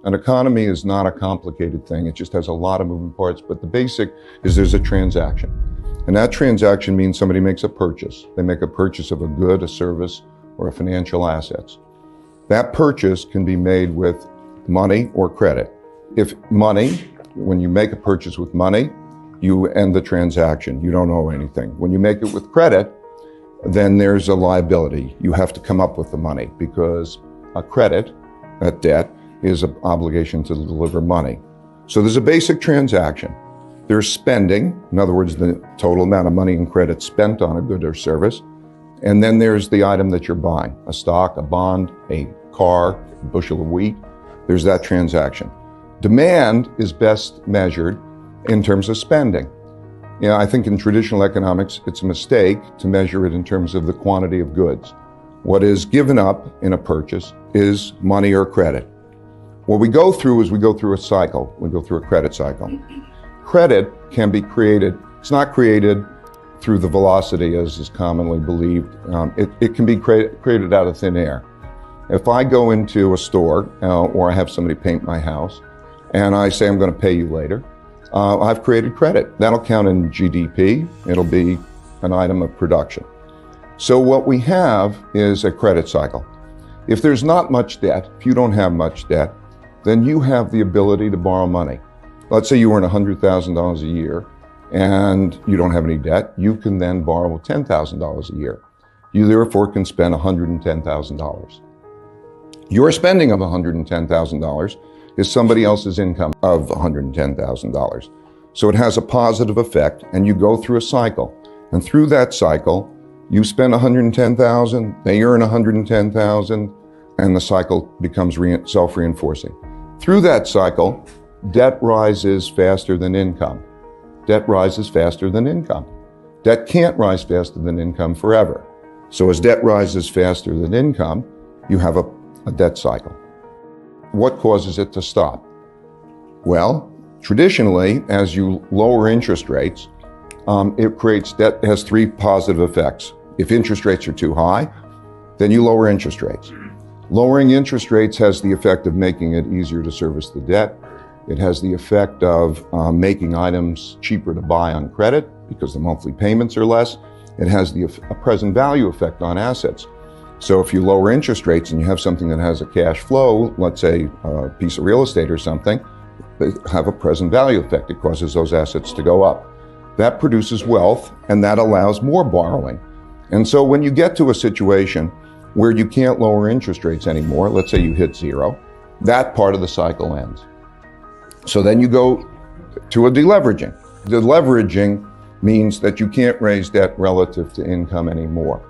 An economy is not a complicated thing. It just has a lot of moving parts, but the basic is there's a transaction. And that transaction means somebody makes a purchase. They make a purchase of a good, a service, or a financial assets. That purchase can be made with money or credit. If money, when you make a purchase with money, you end the transaction. You don't owe anything. When you make it with credit, then there's a liability. You have to come up with the money because a credit, a debt, is an obligation to deliver money. So there's a basic transaction. There's spending, in other words, the total amount of money and credit spent on a good or service. And then there's the item that you're buying, a stock, a bond, a car, a bushel of wheat. There's that transaction. Demand is best measured in terms of spending. You know, I think in traditional economics, it's a mistake to measure it in terms of the quantity of goods. What is given up in a purchase is money or credit. What we go through is we go through a cycle. We go through a credit cycle. Credit can be created. It's not created through the velocity as is commonly believed. It can be created out of thin air. If I go into a store or I have somebody paint my house and I say I'm going to pay you later, I've created credit. That'll count in GDP. It'll be an item of production. So what we have is a credit cycle. If there's not much debt, if you don't have much debt, then you have the ability to borrow money. Let's say you earn $100,000 a year and you don't have any debt. You can then borrow $10,000 a year. You therefore can spend $110,000. Your spending of $110,000 is somebody else's income of $110,000. So it has a positive effect, and you go through a cycle. And through that cycle, you spend $110,000, they earn $110,000, and the cycle becomes self-reinforcing. Through that cycle, debt rises faster than income. Debt rises faster than income. Debt can't rise faster than income forever. So as debt rises faster than income, you have a debt cycle. What causes it to stop? Well, traditionally, as you lower interest rates, it creates debt. It has three positive effects. If interest rates are too high, then you lower interest rates. Lowering interest rates has the effect of making it easier to service the debt. It has the effect of making items cheaper to buy on credit because the monthly payments are less. It has a present value effect on assets. So if you lower interest rates and you have something that has a cash flow, let's say a piece of real estate or something, they have a present value effect. It causes those assets to go up. That produces wealth, and that allows more borrowing. And so when you get to a situation where you can't lower interest rates anymore, let's say you hit zero, that part of the cycle ends. So then you go to a deleveraging. Deleveraging means that you can't raise debt relative to income anymore.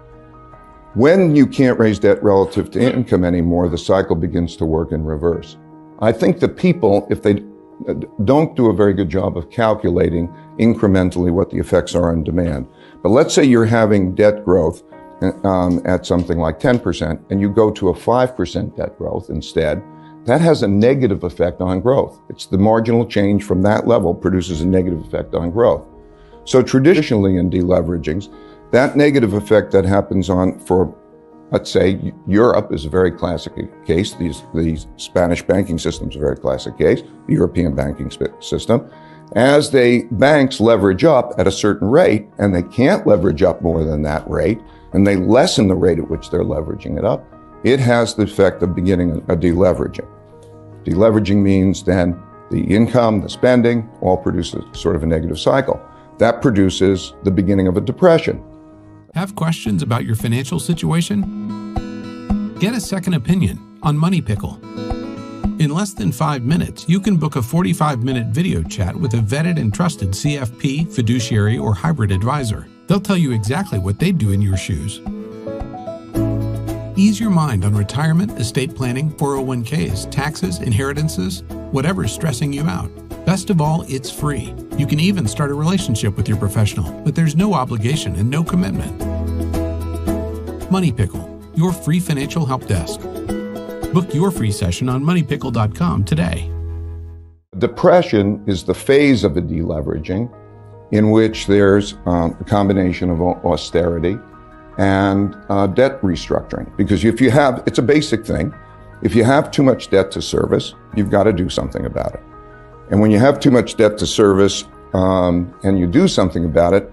When you can't raise debt relative to income anymore, the cycle begins to work in reverse. I think the people, if they don't do a very good job of calculating incrementally what the effects are on demand. But let's say you're having debt growth at something like 10%, and you go to a 5% debt growth instead, that has a negative effect on growth. It's the marginal change from that level produces a negative effect on growth. So traditionally in deleveragings, that negative effect that happens let's say, Europe is a very classic case. The Spanish banking system is a very classic case, the European banking system. As banks leverage up at a certain rate, and they can't leverage up more than that rate, and they lessen the rate at which they're leveraging it up, it has the effect of beginning a deleveraging. Deleveraging means then the income, the spending, all produces sort of a negative cycle. That produces the beginning of a depression. Have questions about your financial situation? Get a second opinion on Money Pickle. In less than 5 minutes, you can book a 45-minute video chat with a vetted and trusted CFP, fiduciary, or hybrid advisor. They'll tell you exactly what they'd do in your shoes. Ease your mind on retirement, estate planning, 401ks, taxes, inheritances, whatever's stressing you out. Best of all, it's free. You can even start a relationship with your professional, but there's no obligation and no commitment. Money Pickle, your free financial help desk. Book your free session on moneypickle.com today. Depression is the phase of a deleveraging in which there's a combination of austerity and debt restructuring. Because it's a basic thing. If you have too much debt to service, you've got to do something about it. And when you have too much debt to service and you do something about it,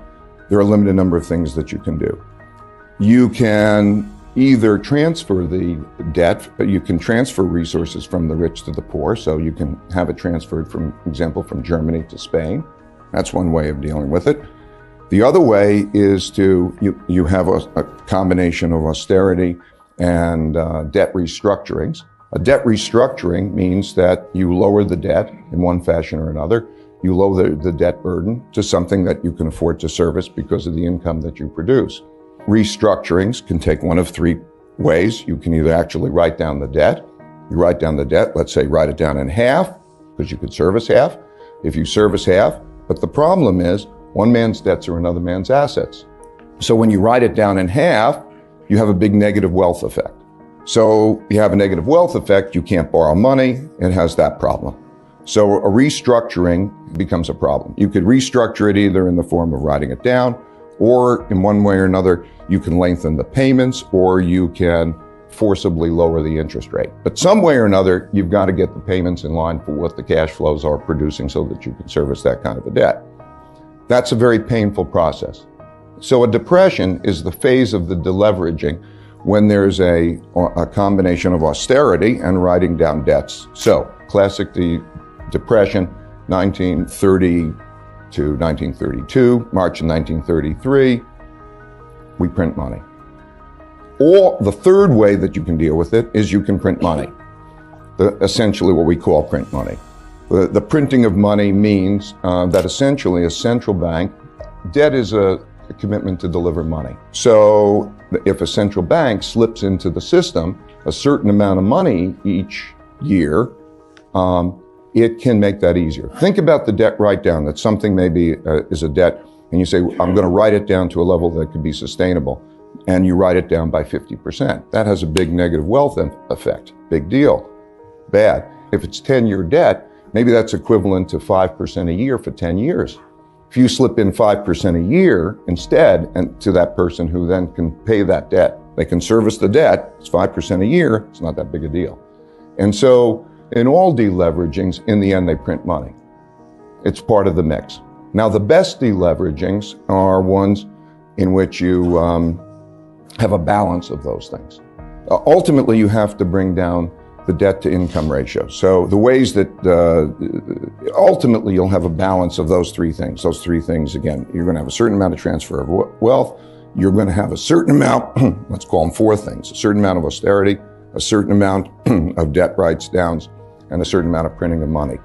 there are a limited number of things that you can do. You can either transfer the debt, you can transfer resources from the rich to the poor, so you can have it transferred, from example, from Germany to Spain. That's one way of dealing with it. The other way is you have a combination of austerity and debt restructurings. A debt restructuring means that you lower the debt in one fashion or another. You lower the debt burden to something that you can afford to service because of the income that you produce. Restructurings can take one of three ways. You can either actually write down the debt. You write down the debt, let's say write it down in half, because you could service half. If you service half, but the problem is one man's debts are another man's assets. So when you write it down in half, you have a big negative wealth effect. So you have a negative wealth effect, you can't borrow money, it has that problem. So a restructuring becomes a problem. You could restructure it either in the form of writing it down, or in one way or another, you can lengthen the payments, or you can forcibly lower the interest rate. But some way or another, you've got to get the payments in line for what the cash flows are producing so that you can service that kind of a debt. That's a very painful process. So a depression is the phase of the deleveraging when there's a combination of austerity and writing down debts. So classic depression, 1930 to 1932, March of 1933, we print money. Or the third way that you can deal with it is you can print money, essentially what we call print money. The printing of money means that essentially a central bank, debt is a commitment to deliver money. So if a central bank slips into the system a certain amount of money each year, it can make that easier. Think about the debt write-down, that something maybe is a debt, and you say, I'm going to write it down to a level that could be sustainable, and you write it down by 50%. That has a big negative wealth effect. Big deal. Bad. If it's 10-year debt, maybe that's equivalent to 5% a year for 10 years. If you slip in 5% a year instead, and to that person who then can pay that debt, they can service the debt, it's 5% a year, it's not that big a deal. And so in all deleveragings, in the end, they print money. It's part of the mix. Now, the best deleveragings are ones in which you have a balance of those things. Ultimately, you have to bring down the debt to income ratio. So the ways that ultimately you'll have a balance of those three things. Those three things, again, you're going to have a certain amount of transfer of wealth. You're going to have a certain amount, let's call them four things, a certain amount of austerity, a certain amount of debt write-downs, and a certain amount of printing of money.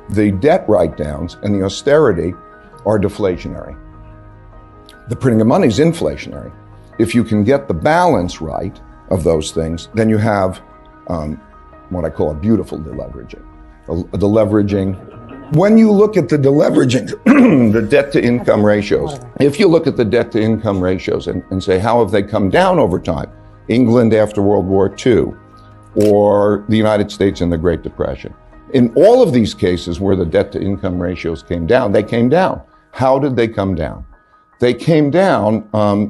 The debt write-downs and the austerity are deflationary. The printing of money is inflationary. If you can get the balance right of those things, then you have what I call a beautiful deleveraging. A deleveraging. When you look at the deleveraging, the debt to income ratios, if you look at the debt to income ratios and say, how have they come down over time? England after World War II, or the United States in the Great Depression. In all of these cases where the debt to income ratios came down, they came down. How did they come down? They came down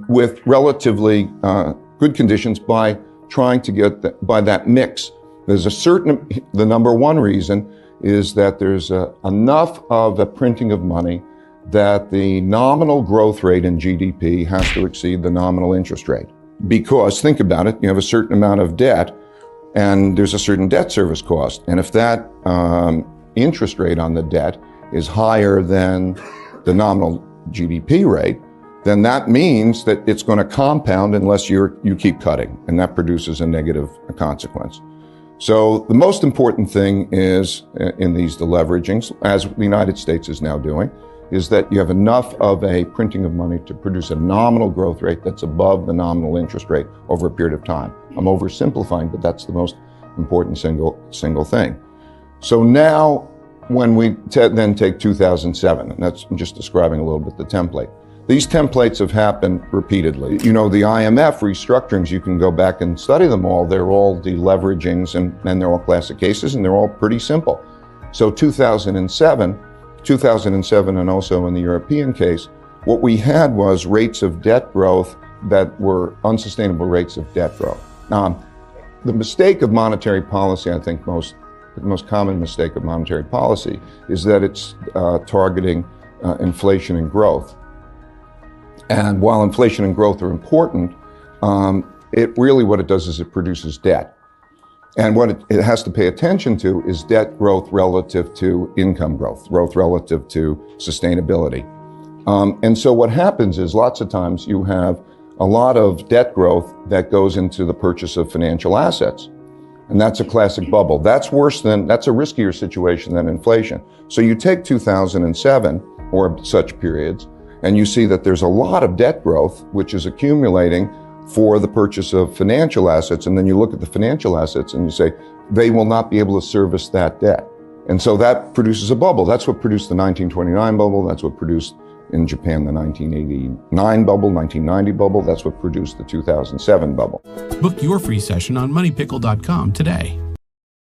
with relatively good conditions by trying to get by that mix. There's the number one reason is that there's enough of a printing of money that the nominal growth rate in GDP has to exceed the nominal interest rate. Because, think about it, you have a certain amount of debt and there's a certain debt service cost. And if that interest rate on the debt is higher than the nominal GDP rate, then that means that it's going to compound unless you keep cutting, and that produces a negative consequence. So the most important thing is in these deleveragings, as the United States is now doing, is that you have enough of a printing of money to produce a nominal growth rate that's above the nominal interest rate over a period of time. I'm oversimplifying, but that's the most important single thing. So now, when we then take 2007, and that's I'm just describing a little bit the template. These templates have happened repeatedly. You know, the IMF restructurings, you can go back and study them all. They're all deleveragings and they're all classic cases and they're all pretty simple. So 2007 and also in the European case, what we had was rates of debt growth that were unsustainable rates of debt growth. The mistake of monetary policy, I think the most common mistake of monetary policy is that it's targeting inflation and growth. And while inflation and growth are important, what it does is it produces debt. And what it has to pay attention to is debt growth relative to income growth relative to sustainability. And so what happens is lots of times you have a lot of debt growth that goes into the purchase of financial assets. And that's a classic bubble. That's a riskier situation than inflation. So you take 2007 or such periods, and you see that there's a lot of debt growth, which is accumulating for the purchase of financial assets. And then you look at the financial assets and you say, they will not be able to service that debt. And so that produces a bubble. That's what produced the 1929 bubble. That's what produced in Japan the 1989 bubble, 1990 bubble. That's what produced the 2007 bubble. Book your free session on moneypickle.com today.